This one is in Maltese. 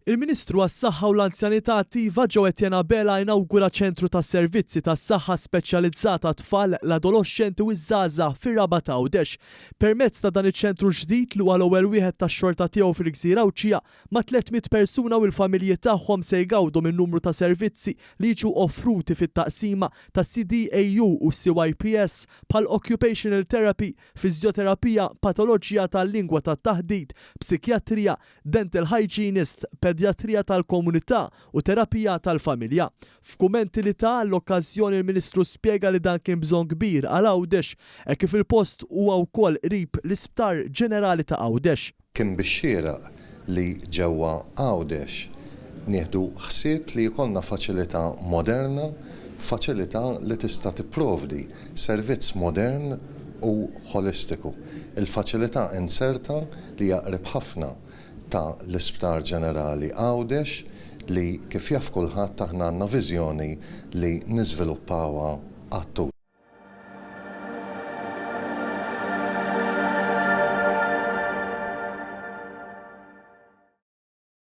Il-Ministru għas-Saħħa u l-Anzjanità Attiva Etienne Bela inawgura ċentru ta' servizzi tas-saħħa speċjalizzata tfal, l-adolescenti u iż-żgħażagħ fir-Raba ta' Għawdex. Permezz ta' dan iċ-ċentru ġdid li huwa l-ewwel wieħed tax-xorta tiegħu fil-Gżira Awċija ma' 300 persuna u l-familji tagħhom se jgawdu minn numru ta' servizzi li jiġu offruti fit-taqsima ta' CDAU u CYPS bħal occupational therapy, fiżjoterapija, patoloġija tal-lingwa tat-taħdid, psikjatrija, dental hygienist, pedjatrija tal-komunità u terapija tal-familja. F'kumenti li ta' l-okkażjoni il-Ministru spjega li dan kien bżonn kbir għal Għawdex e kif il-post huwa wkoll qrib l-Isptar Ġenerali ta' Għawdex. Kien bix-xieraq li ġewwa Għawdex nieħdu ħsieb li jkollna faċilità moderna, faċilità li tista' tipprovdi servizz modern u holistiku. Il-faċilità inserta li jaqrib ħafna ta' l-Isptar Ġenerali Għawdex li kif jaf kulħadd aħna għandna viżjoni li niżviluppawha għat-tul.